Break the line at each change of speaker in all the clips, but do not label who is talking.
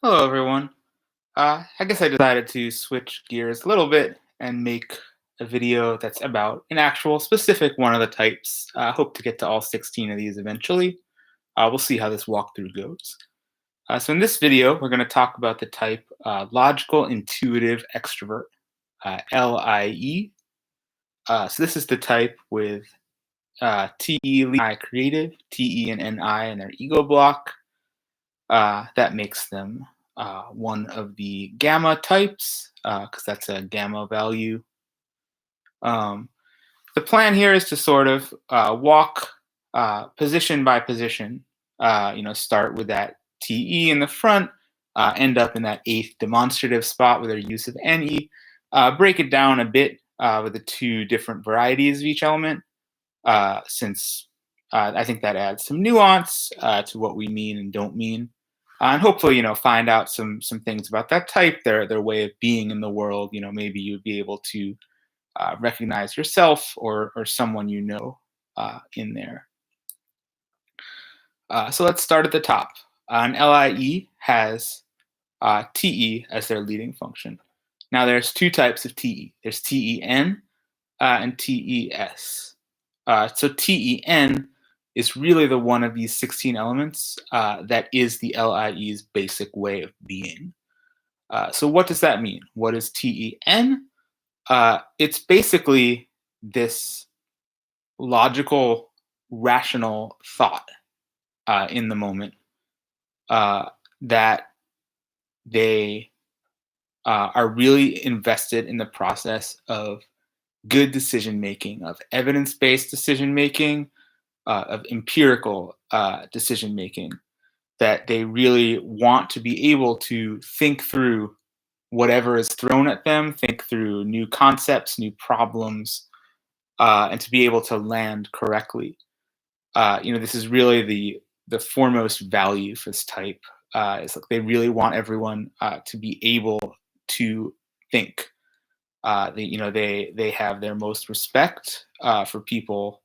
Hello, everyone. I guess I decided to switch gears a little bit and make a video that's about an actual specific one of the types. I hope to get to all 16 of these eventually. We'll see how this walkthrough goes. So in this video, we're going to talk about the type logical intuitive extrovert, LIE. So this is the type with TE, I creative, TE and NI and their ego block. That makes them one of the gamma types because that's a gamma value. Um, the plan here is to sort of walk position by position. Start with that TE in the front, end up in that eighth demonstrative spot with our use of NE. Break it down a bit with the two different varieties of each element, since I think that adds some nuance to what we mean and don't mean. And hopefully, find out some things about that type, their way of being in the world. Maybe you'd be able to recognize yourself or someone in there. So let's start at the top. An LIE has TE as their leading function. Now there's two types of TE. There's TEN and TES. So TEN is really the one of these 16 elements that is the LIE's basic way of being. So what does that mean? What is TEN? It's basically this logical, rational thought in the moment that they are really invested in the process of good decision making, of evidence based decision making, of empirical decision making, that they really want to be able to think through whatever is thrown at them, think through new concepts, new problems, and to be able to land correctly. This is really the foremost value for this type. Is like they really want everyone to be able to think. They have their most respect for people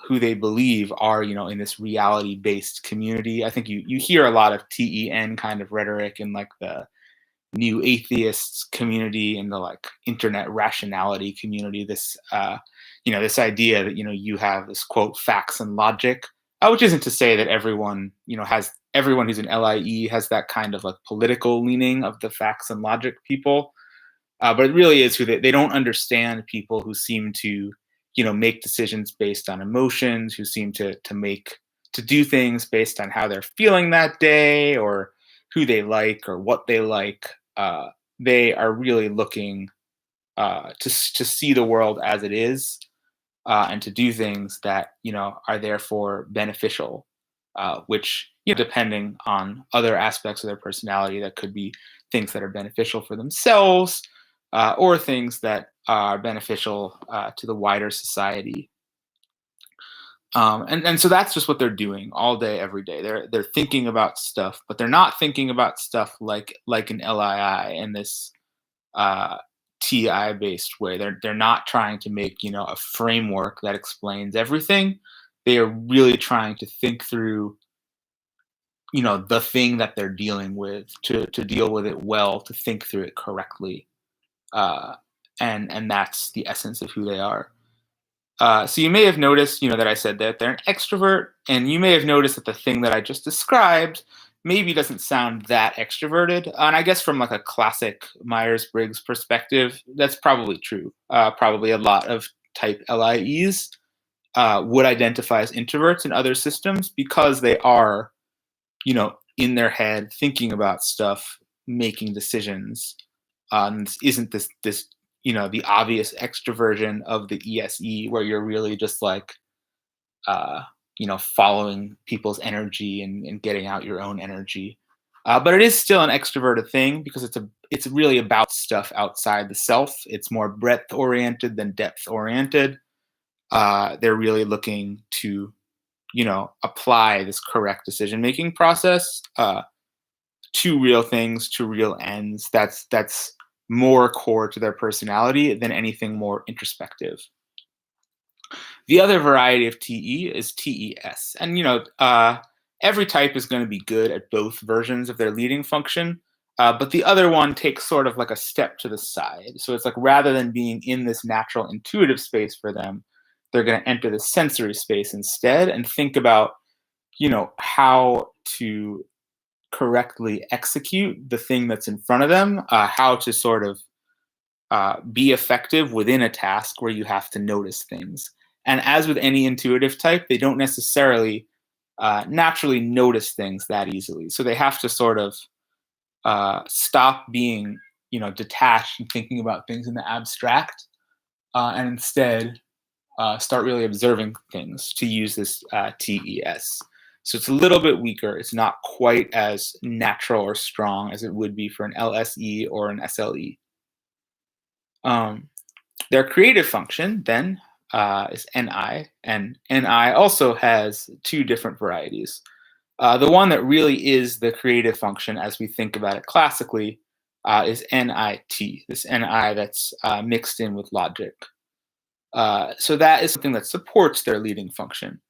who they believe are in this reality based community. I think you hear a lot of TEN kind of rhetoric in like the new atheists community and the like internet rationality community. This idea that you have this quote facts and logic, which isn't to say that everyone who's an LIE has that kind of like political leaning of the facts and logic people. But it really is who they don't understand people who seem to, make decisions based on emotions, who seem to do things based on how they're feeling that day or who they like or what they like. They are really looking to see the world as it is and to do things that are therefore beneficial, which depending on other aspects of their personality, that could be things that are beneficial for themselves or things that are beneficial to the wider society. And so that's just what they're doing all day, every day. They're thinking about stuff, but they're not thinking about stuff like an LII in this TI based way. They're not trying to make a framework that explains everything. They are really trying to think through the thing that they're dealing with to deal with it well, to think through it correctly. And that's the essence of who they are. So you may have noticed, that I said that they're an extrovert, and you may have noticed that the thing that I just described maybe doesn't sound that extroverted. And I guess from like a classic Myers-Briggs perspective, that's probably true. Probably a lot of type LIEs would identify as introverts in other systems because they are, in their head, thinking about stuff, making decisions. This isn't this the obvious extroversion of the ESE where you're really just like following people's energy and getting out your own energy. But it is still an extroverted thing because it's really about stuff outside the self. It's more breadth oriented than depth oriented. They're really looking to apply this correct decision making process to real things, to real ends. That's more core to their personality than anything more introspective. The other variety of TE is TES, and every type is going to be good at both versions of their leading function, but the other one takes sort of like a step to the side. So it's like rather than being in this natural intuitive space for them, they're going to enter the sensory space instead and think about, how to correctly execute the thing that's in front of them, how to sort of be effective within a task where you have to notice things. And as with any intuitive type, they don't necessarily naturally notice things that easily. So they have to sort of stop being, detached and thinking about things in the abstract, and instead start really observing things to use this TES. So it's a little bit weaker. It's not quite as natural or strong as it would be for an LSE or an SLE. Their creative function then is NI, and NI also has two different varieties. The one that really is the creative function as we think about it classically is NIT, this NI that's mixed in with logic. So that is something that supports their leading function.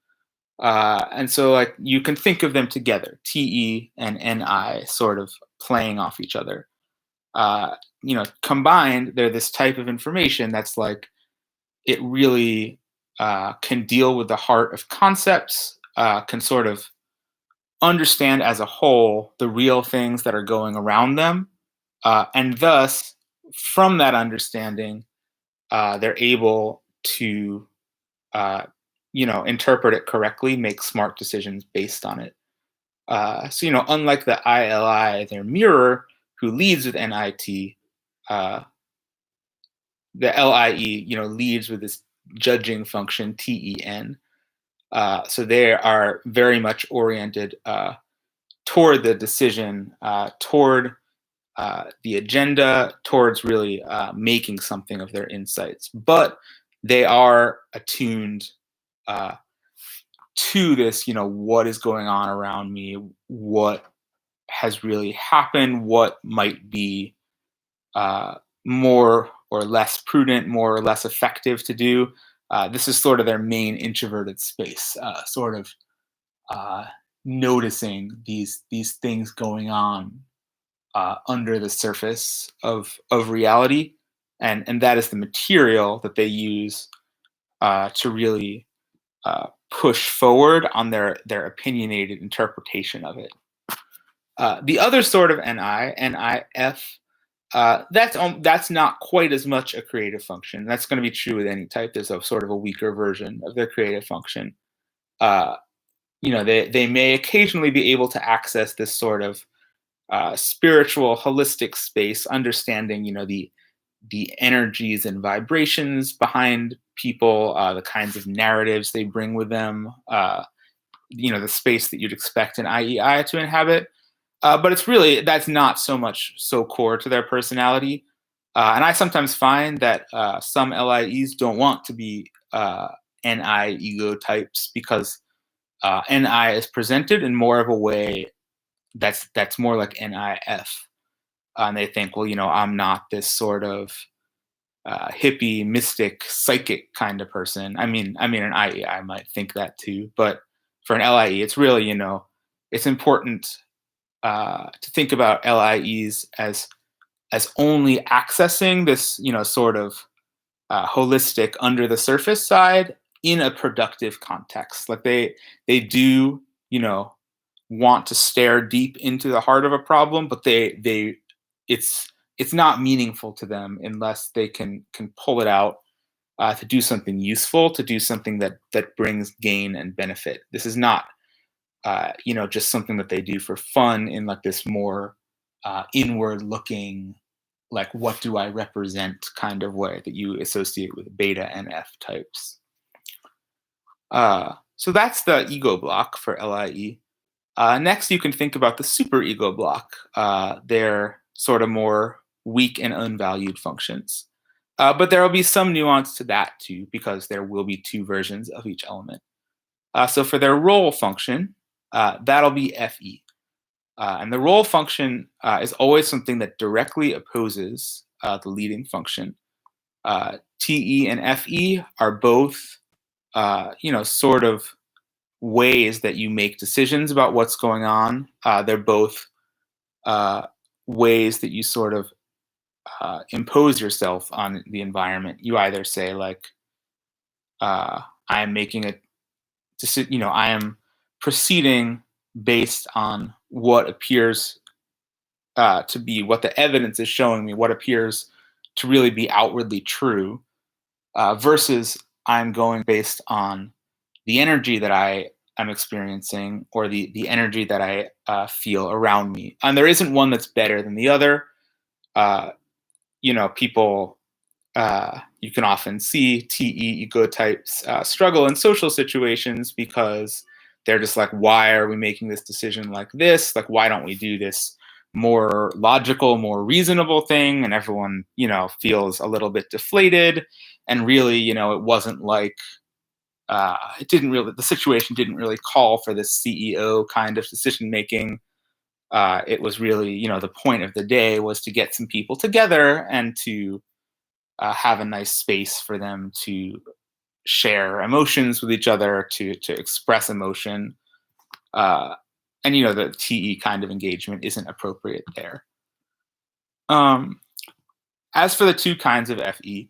And so like you can think of them together, TE and NI sort of playing off each other. Combined, they're this type of information that's like, it really can deal with the heart of concepts, can sort of understand as a whole the real things that are going around them. And thus, from that understanding, they're able to, interpret it correctly, make smart decisions based on it. So, unlike the ILI, their mirror, who leads with NIT, the LIE, leads with this judging function TEN. So they are very much oriented toward the decision, toward the agenda, towards really making something of their insights. But they are attuned to this, what is going on around me, what has really happened, what might be more or less prudent, more or less effective to do. This is sort of their main introverted space, sort of noticing these things going on under the surface of reality, and that is the material that they use to really push forward on their opinionated interpretation of it. The other sort of NIF, that's not quite as much a creative function. That's going to be true with any type. There's a sort of a weaker version of their creative function. They may occasionally be able to access this sort of spiritual, holistic space, understanding, the energies and vibrations behind people, the kinds of narratives they bring with them, the space that you'd expect an IEI to inhabit. But that's not so core to their personality. And I sometimes find that some LIEs don't want to be NI ego types because NI is presented in more of a way that's more like NIF. And they think, well, I'm not this sort of hippie, mystic, psychic kind of person. I mean, an IEI might think that too, but for an LIE, it's really, it's important to think about LIEs as only accessing this, sort of holistic under the surface side in a productive context. Like they do, want to stare deep into the heart of a problem, but it's not meaningful to them unless they can pull it out to do something useful, to do something that brings gain and benefit. This is not just something that they do for fun in like this more inward looking, like what do I represent kind of way that you associate with beta and F types. So that's the ego block for LIE. Next, you can think about the superego block. They're sort of more weak and unvalued functions. But there will be some nuance to that too, because there will be two versions of each element. So for their role function, that'll be FE. And the role function is always something that directly opposes the leading function. TE and FE are both, sort of ways that you make decisions about what's going on. They're both uh, ways that you sort of impose yourself on the environment. You either say like, I am making a I am proceeding based on what appears to be what the evidence is showing me, what appears to really be outwardly true, versus I'm going based on the energy that I am experiencing or the energy that I feel around me. And there isn't one that's better than the other. Uh, People you can often see TE ego types struggle in social situations because they're just like, why are we making this decision like this? Like, why don't we do this more logical, more reasonable thing? And everyone, feels a little bit deflated. And really, it wasn't like, the situation didn't really call for this CEO kind of decision making. It was really, the point of the day was to get some people together and to have a nice space for them to share emotions with each other, to express emotion, uh, and the TE kind of engagement isn't appropriate there. Um, as for the two kinds of FE,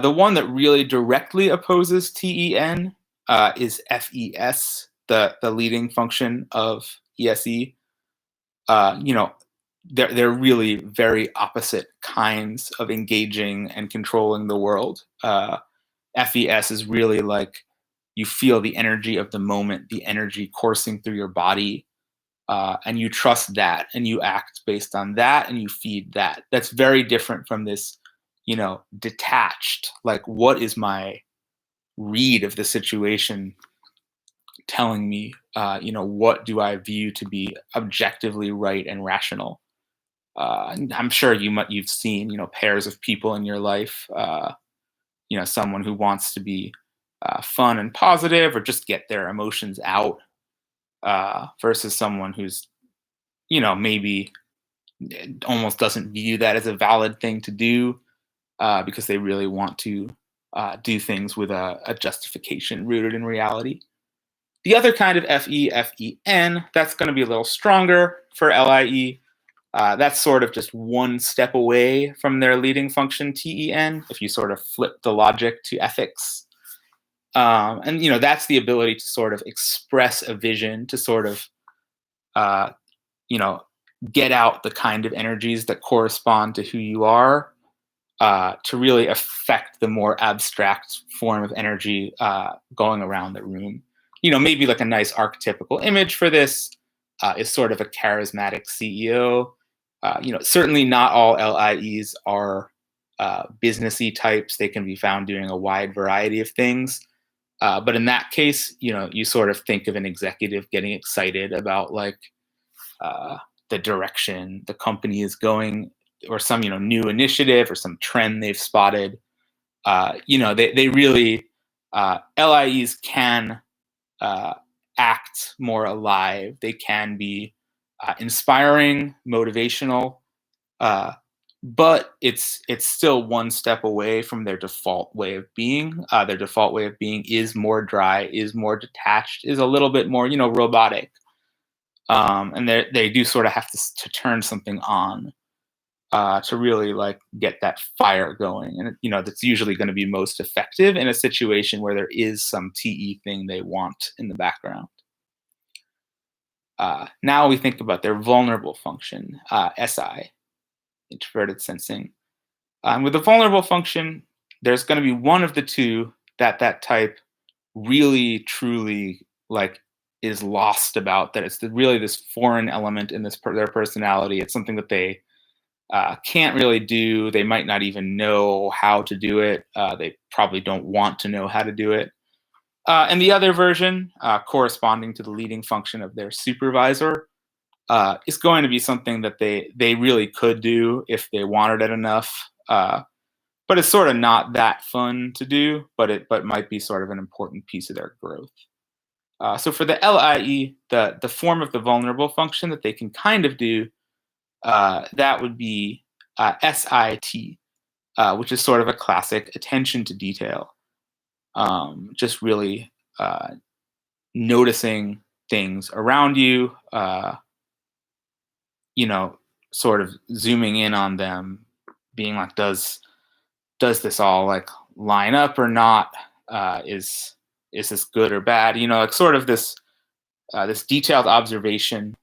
the one that really directly opposes TEN is FES, the leading function of ESE. uh, you know, they're really very opposite kinds of engaging and controlling the world. FES is really like you feel the energy of the moment, the energy coursing through your body, and you trust that, and you act based on that, and you feed that. That's very different from this, detached. Like, what is my read of the situation telling me? What do I view to be objectively right and rational? And I'm sure you've seen pairs of people in your life. Someone who wants to be fun and positive or just get their emotions out, versus someone who's maybe almost doesn't view that as a valid thing to do, because they really want to do things with a justification rooted in reality. The other kind of FEN, that's going to be a little stronger for LIE. That's sort of just one step away from their leading function TEN, if you sort of flip the logic to ethics. And that's the ability to sort of express a vision, to sort of uh, you know get out the kind of energies that correspond to who you are, to really affect the more abstract form of energy going around the room. Maybe like a nice archetypical image for this is sort of a charismatic CEO. Certainly not all LIEs are businessy types. They can be found doing a wide variety of things. But in that case, you sort of think of an executive getting excited about like uh, the direction the company is going, or some new initiative or some trend they've spotted. They really LIEs can uh, act more alive. They can be inspiring, motivational, uh, but it's still one step away from their default way of being. Their default way of being is more dry, is more detached, is a little bit more robotic, and they do sort of have to turn something on to really like get that fire going. And that's usually going to be most effective in a situation where there is some TE thing they want in the background. Now we think about their vulnerable function, SI, introverted sensing. With the vulnerable function, there's going to be one of the two that type really truly like is lost about. That it's really this foreign element in their personality. It's something that they can't really do. They might not even know how to do it. They probably don't want to know how to do it. And the other version, corresponding to the leading function of their supervisor, is going to be something that they really could do if they wanted it enough. But it's sort of not that fun to do. But might be sort of an important piece of their growth. So for the LIE, the form of the vulnerable function that they can kind of do, that would be SIT, which is sort of a classic attention to detail. Just really noticing things around you, you know, sort of zooming in on them, being like, does this all like line up or not? Is this good or bad? Like sort of this detailed observation,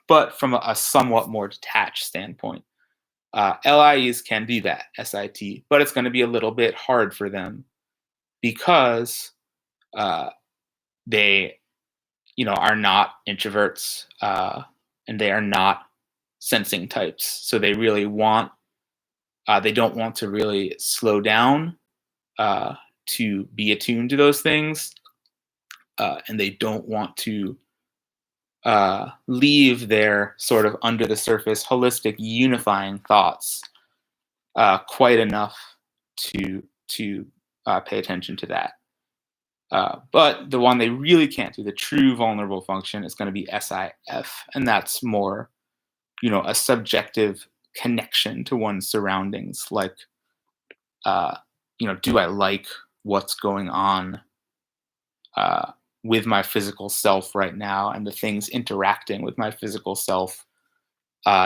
but from a somewhat more detached standpoint. LIEs can do that, SIT, but it's going to be a little bit hard for them because uh, they, are not introverts, and they are not sensing types. So they don't want to really slow down uh, to be attuned to those things, and they don't want to leave their sort of under the surface, holistic, unifying thoughts quite enough to pay attention to that. But the one they really can't do, the true vulnerable function, is going to be SIF, and that's more, a subjective connection to one's surroundings. Like, do I like what's going on uh, with my physical self right now, and the things interacting with my physical self?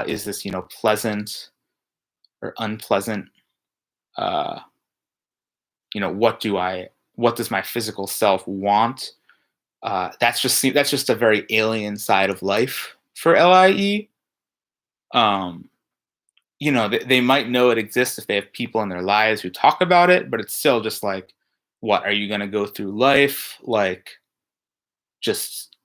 Is this, pleasant or unpleasant? Uh, what does my physical self want? That's just a very alien side of life for LIE. Um, they might know it exists if they have people in their lives who talk about it, but it's still just like, what are you going to go through life like, just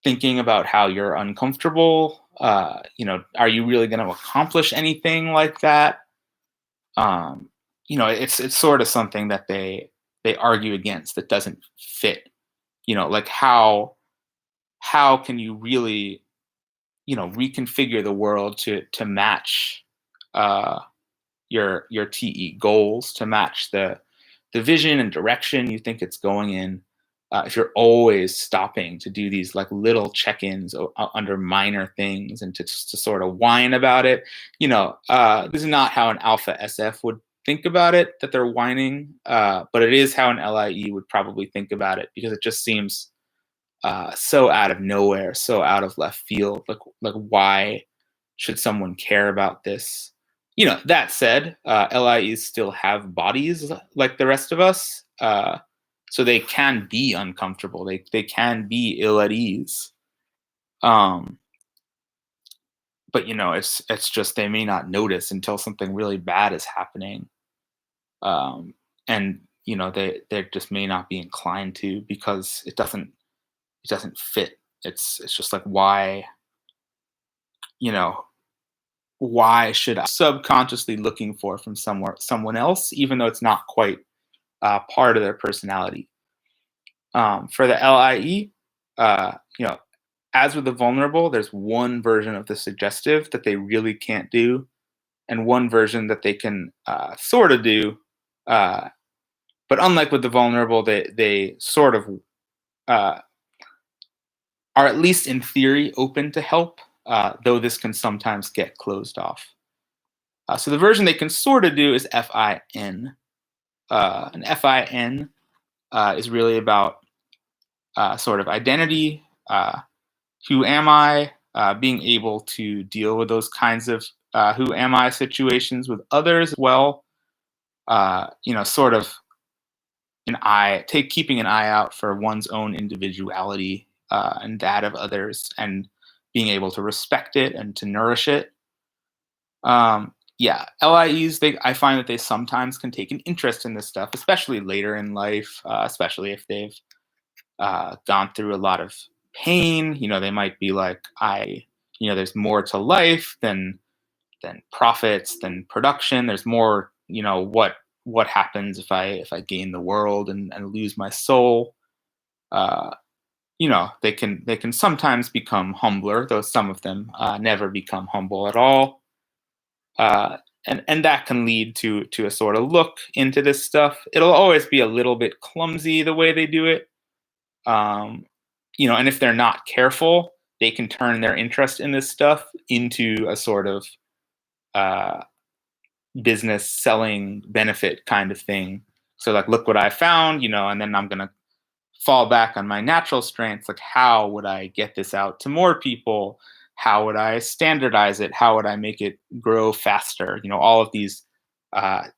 thinking about how you're uncomfortable? Are you really going to accomplish anything like that? It's sort of something that they argue against, that doesn't fit. Like how can you really, reconfigure the world to match uh, your TE goals, to match the vision and direction you think it's going in, if you're always stopping to do these like little check-ins under minor things, and to sort of whine about it. This is not how an alpha SF would think about it, that they're whining, but it is how an LIE would probably think about it, because it just seems so out of nowhere, so out of left field. Like why should someone care about this? That said, LIEs still have bodies like the rest of us, so they can be uncomfortable. They can be ill at ease. Um, but it's just they may not notice until something really bad is happening, and they just may not be inclined to, because it doesn't fit. It's just like, you know why should I subconsciously looking for from someone else, even though it's not quite part of their personality. For the LIE, uh, you know, as with the vulnerable, there's one version of the suggestive that they really can't do, and one version that they can sort of do. Uh, but unlike with the vulnerable, they sort of uh, are, at least in theory, open to help, though this can sometimes get closed off. So the version they can sort of do is FIN. And FIN is really about sort of identity. Who am I? Being able to deal with those kinds of who am I situations with others as well. Sort of keeping an eye out for one's own individuality and that of others, and being able to respect it and to nourish it. Yeah, LIEs, I find that they sometimes can take an interest in this stuff, especially later in life, especially if they've gone through a lot of pain. They might be like, there's more to life than profits, than production. There's more, what happens if I gain the world and lose my soul. Uh, they can sometimes become humbler, though some of them never become humble at all. And that can lead to a sort of look into this stuff. It'll always be a little bit clumsy the way they do it. Um, and if they're not careful, they can turn their interest in this stuff into a sort of uh, business selling benefit kind of thing. So like, look what I found, and then I'm gonna fall back on my natural strengths, like how would I get this out to more people? How would I standardize it? How would I make it grow faster? All of these uh,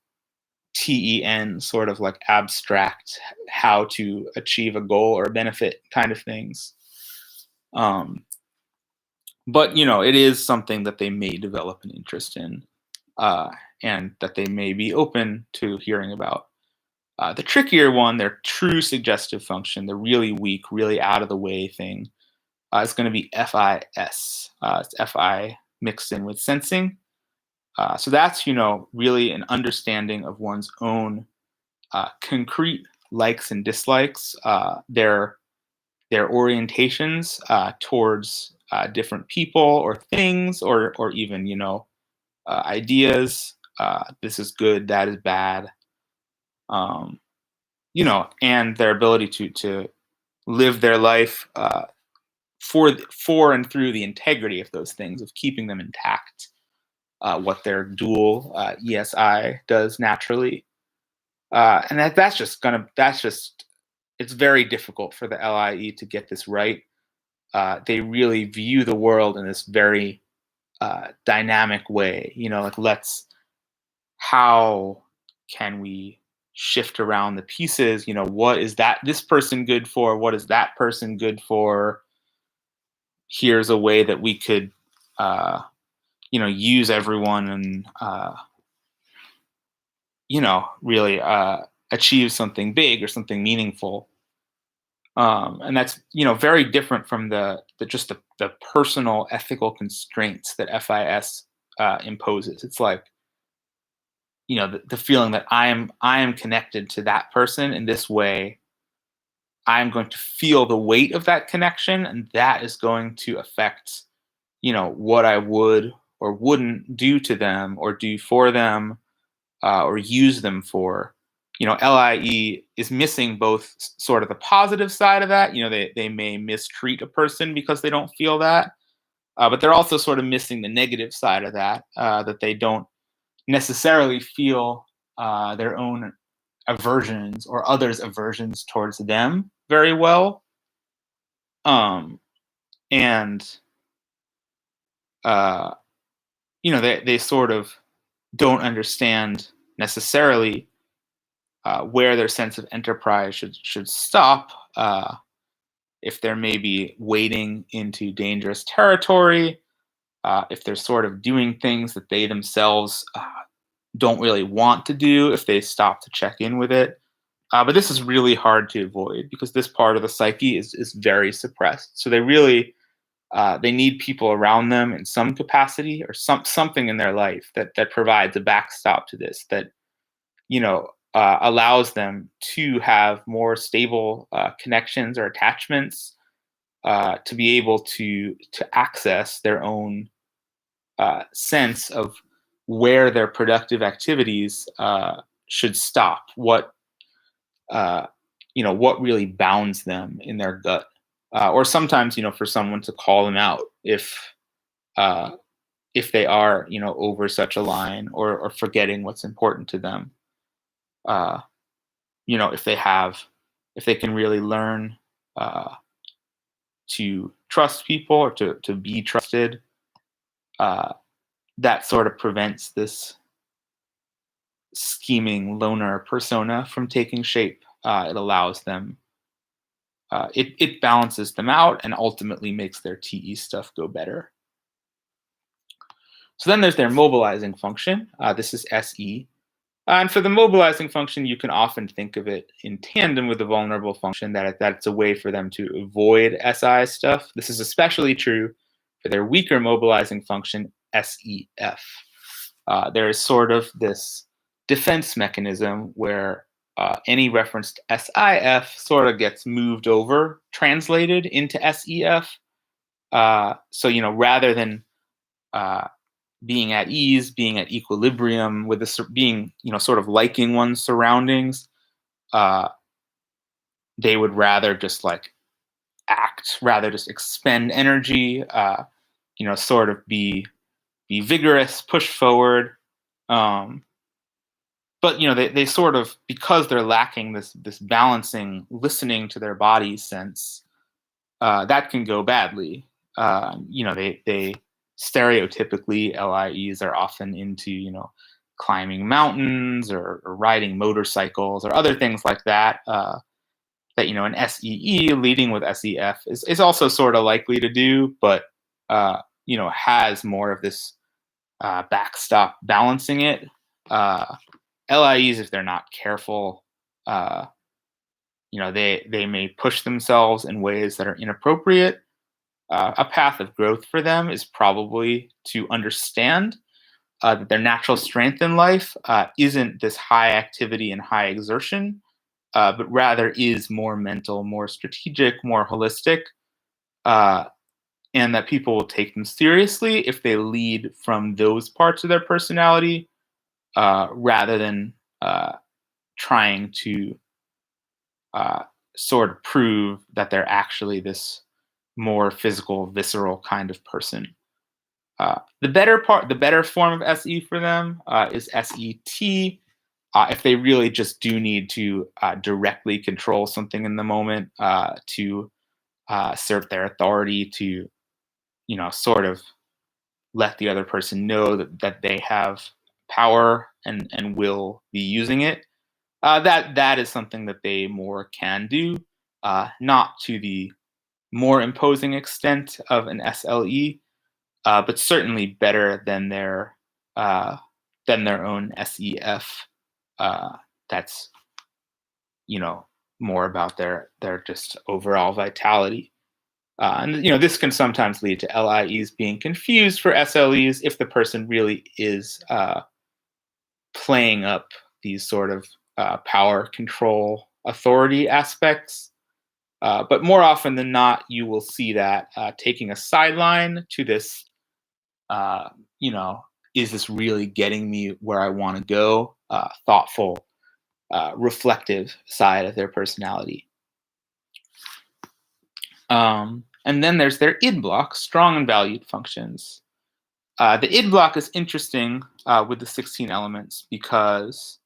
TEN sort of like abstract how to achieve a goal or a benefit kind of things. Um, but it is something that they may develop an interest in, uh, and that they may be open to hearing about. The trickier one, their true suggestive function, the really weak, really out of the way thing, is going to be FIS. It's FI mixed in with sensing. So that's really an understanding of one's own concrete likes and dislikes, their orientations towards different people or things, or even ideas. This is good, that is bad. Um, and their ability to live their life for and through the integrity of those things, of keeping them intact. What their dual ESI does naturally, and that's just it's very difficult for the LIE to get this right. They really view the world in this very dynamic way. Like, how can we shift around the pieces? What is this person good for? What is that person good for? Here's a way that we could, use everyone and, really achieve something big or something meaningful. And that's very different from the personal ethical constraints that FIS imposes. It's like the feeling that I am connected to that person in this way. I'm going to feel the weight of that connection, and that is going to affect what I would or wouldn't do to them or do for them, or use them for. LIE is missing both sort of the positive side of that. They may mistreat a person because they don't feel that, but they're also sort of missing the negative side of that, that they don't necessarily feel their own aversions or others' aversions towards them very well. And uh, they sort of don't understand necessarily where their sense of enterprise should stop, if they're maybe wading into dangerous territory, if they're sort of doing things that they themselves don't really want to do, if they stop to check in with it. But this is really hard to avoid because this part of the psyche is very suppressed. So they need people around them in some capacity, or something in their life that provides a backstop to this, that allows them to have more stable connections or attachments, to be able to access their own sense of where their productive activities should stop, what really bounds them in their gut, or sometimes for someone to call them out uh, if they are over such a line, or forgetting what's important to them. uh, if they can really learn uh, to trust people, or to be trusted, uh, that sort of prevents this scheming loner persona from taking shape. It allows them, it balances them out and ultimately makes their TE stuff go better. So then there's their mobilizing function. This is SE. And for the mobilizing function, you can often think of it in tandem with the vulnerable function, that it's a way for them to avoid SI stuff. This is especially true for their weaker mobilizing function, SEF. There is sort of this defense mechanism where any reference to SIF sort of gets moved over, translated into SEF. So, rather than being at ease, being at equilibrium with being, sort of liking one's surroundings, uh, they would rather just like act, rather just expend energy, sort of be vigorous, push forward. Um, but they sort of, because they're lacking this balancing, listening to their body sense, that can go badly. They stereotypically, LIEs are often into climbing mountains, or riding motorcycles, or other things like that. That an SEE leading with SEF is also sort of likely to do, but has more of this backstop balancing it. LIEs, if they're not careful, they may push themselves in ways that are inappropriate. A path of growth for them is probably to understand that their natural strength in life isn't this high activity and high exertion, but rather is more mental, more strategic, more holistic, uh, and that people will take them seriously if they lead from those parts of their personality, rather than trying to uh, sort of prove that they're actually this more physical, visceral kind of person. The better form of SE for them is SET. If they really just do need to directly control something in the moment, to assert their authority, to sort of let the other person know that they have power and will be using it. That is something that they more can do, not to the more imposing extent of an SLE, but certainly better than their own SEF. That's more about their just overall vitality. And this can sometimes lead to LIEs being confused for SLEs if the person really is playing up these sort of power, control, authority aspects. But more often than not, you will see that taking a sideline to this, uh, you know, is this really getting me where I want to go? Thoughtful, reflective side of their personality. And then there's their id block, strong and valued functions. The id block is interesting with the 16 elements because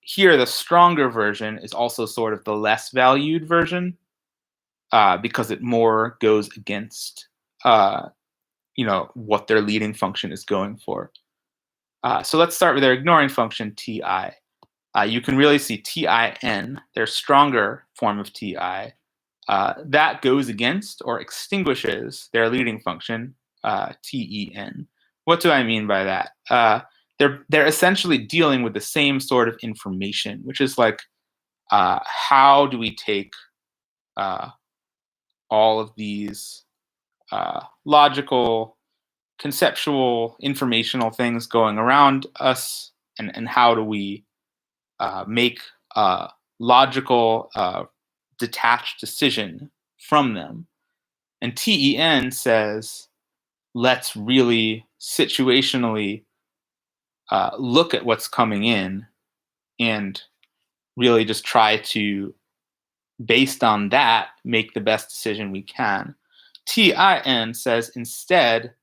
here the stronger version is also sort of the less valued version, because it more goes against what their leading function is going for. So let's start with their ignoring function, Ti. You can really see TIN, their stronger form of Ti, that goes against or extinguishes their leading function, TEN. What do I mean by that? They're essentially dealing with the same sort of information, which is like, how do we take all of these logical, conceptual, informational things going around us, and how do we make a logical, detached decision from them. And TEN says, let's really situationally look at what's coming in and really just try to, based on that, make the best decision we can. TIN says, instead,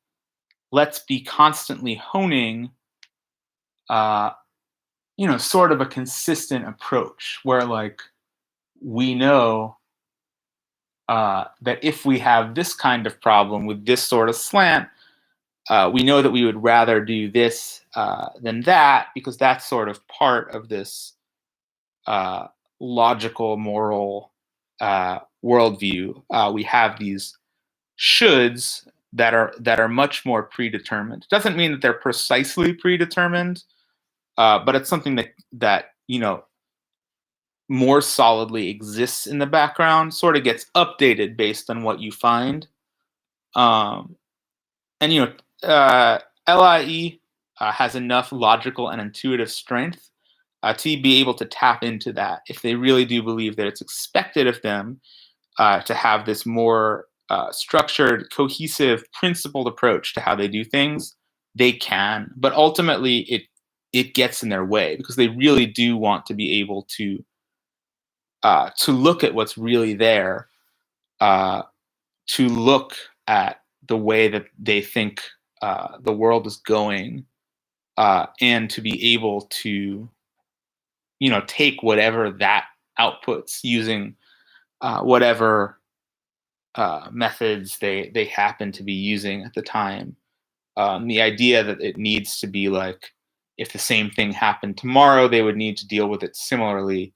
let's be constantly honing sort of a consistent approach where, like, we know that if we have this kind of problem with this sort of slant, we know that we would rather do this than that, because that's sort of part of this logical, moral worldview. We have these shoulds that are much more predetermined. Doesn't mean that they're precisely predetermined, but it's something that more solidly exists in the background, sort of gets updated based on what you find. And LIE has enough logical and intuitive strength to be able to tap into that if they really do believe that it's expected of them to have this more structured, cohesive, principled approach to how they do things. They can, but ultimately it gets in their way, because they really do want to be able to look at what's really there, to look at the way that they think the world is going, and to be able to, take whatever that outputs using whatever methods they happen to be using at the time. The idea that it needs to be like, if the same thing happened tomorrow, they would need to deal with it similarly.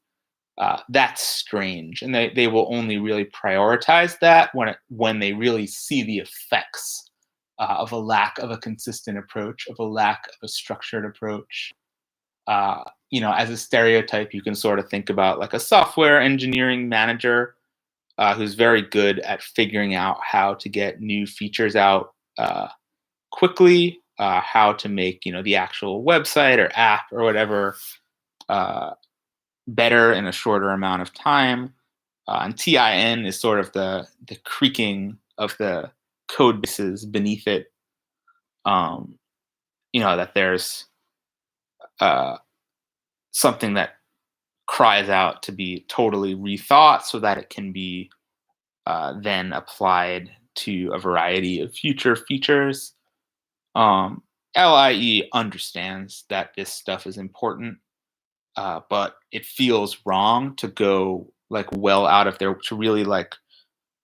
That's strange, and they will only really prioritize that when they really see the effects of a lack of a consistent approach, of a lack of a structured approach. As a stereotype, you can sort of think about like a software engineering manager who's very good at figuring out how to get new features out quickly, how to make the actual website or app or whatever better in a shorter amount of time. And TIN is sort of the creaking of the code bases beneath it. That there's something that cries out to be totally rethought so that it can be then applied to a variety of future features. LIE understands that this stuff is important, but it feels wrong to go like well out of their to really like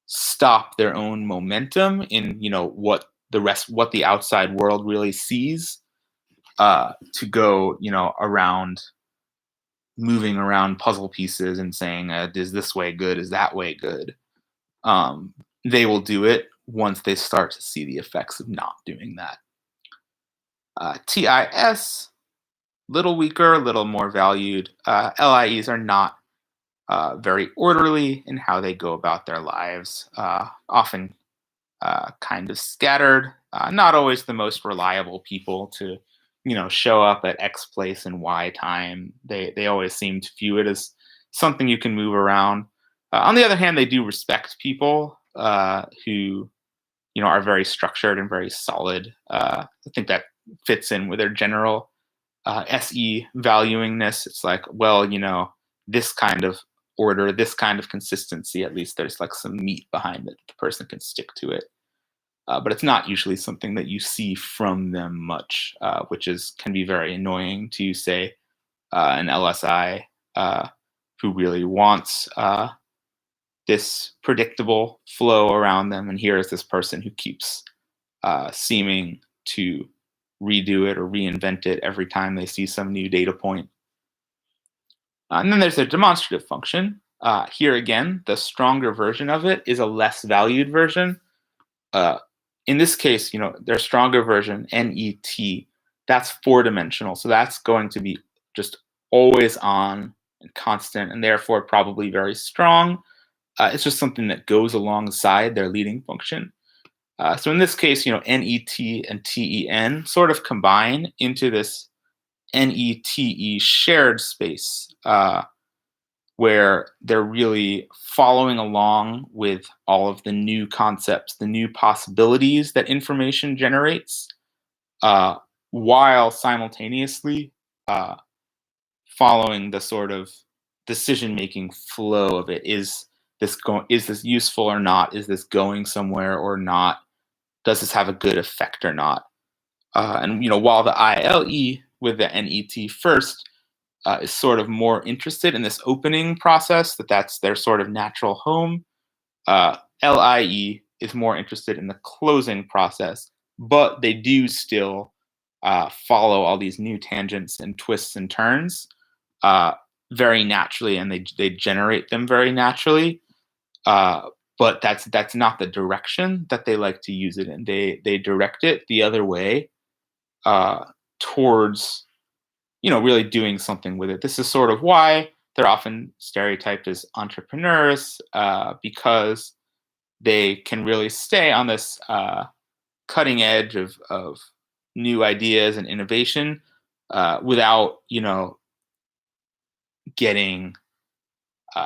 stop their own momentum in what the outside world really sees, to go around moving around puzzle pieces and saying, is this way good, is that way good. They will do it once they start to see the effects of not doing that. TIS, little weaker, a little more valued. LIEs are not very orderly in how they go about their lives, often kind of scattered, not always the most reliable people to show up at X place and Y time. They always seem to view it as something you can move around. On the other hand, they do respect people who are very structured and very solid. I think that fits in with their general SE valuingness. It's like, well, this kind of order, this kind of consistency, at least there's like some meat behind it. The person can stick to it. But it's not usually something that you see from them much, which can be very annoying to, say, an LSI who really wants this predictable flow around them. And here is this person who keeps seeming to redo it or reinvent it every time they see some new data point. And then there's a demonstrative function. Here again, the stronger version of it is a less valued version. In this case, their stronger version, NET, that's 4-dimensional. So that's going to be just always on and constant, and therefore probably very strong. It's just something that goes alongside their leading function. So in this case, NET and TEN sort of combine into this NETE shared space, where they're really following along with all of the new concepts, the new possibilities that information generates, while simultaneously following the sort of decision-making flow of it. Is this useful or not? Is this going somewhere or not? Does this have a good effect or not? And while the ILE with the NET first is sort of more interested in this opening process, that's their sort of natural home. LIE is more interested in the closing process, but they do still follow all these new tangents and twists and turns very naturally, and they generate them very naturally. But that's not the direction that they like to use it in. They direct it the other way towards really doing something with it. This is sort of why they're often stereotyped as entrepreneurs, because they can really stay on this cutting edge of new ideas and innovation without getting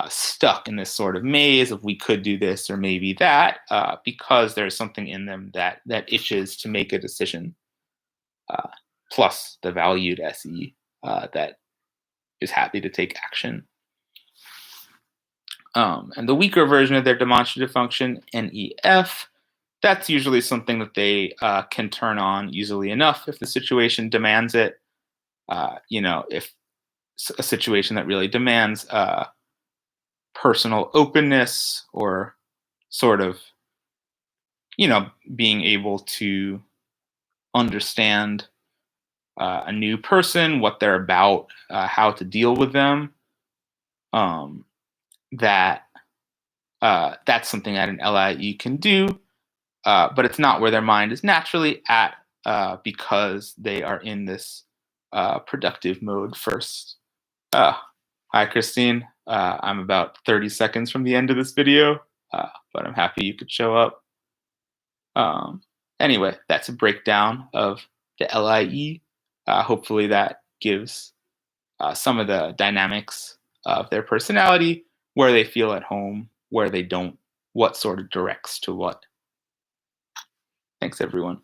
stuck in this sort of maze of we could do this or maybe that, because there's something in them that itches to make a decision, plus the valued SE that is happy to take action. And the weaker version of their demonstrative function, NEF, that's usually something that they can turn on easily enough if the situation demands it. If a situation that really demands personal openness or sort of, being able to understand a new person, what they're about, how to deal with them. Um, that that's something that an LIE can do, but it's not where their mind is naturally at because they are in this productive mode first. Uh, Hi, Christine. I'm about 30 seconds from the end of this video, but I'm happy you could show up. Um, anyway, that's a breakdown of the LIE. Hopefully, that gives some of the dynamics of their personality, where they feel at home, where they don't, what sort of directs to what. Thanks, everyone.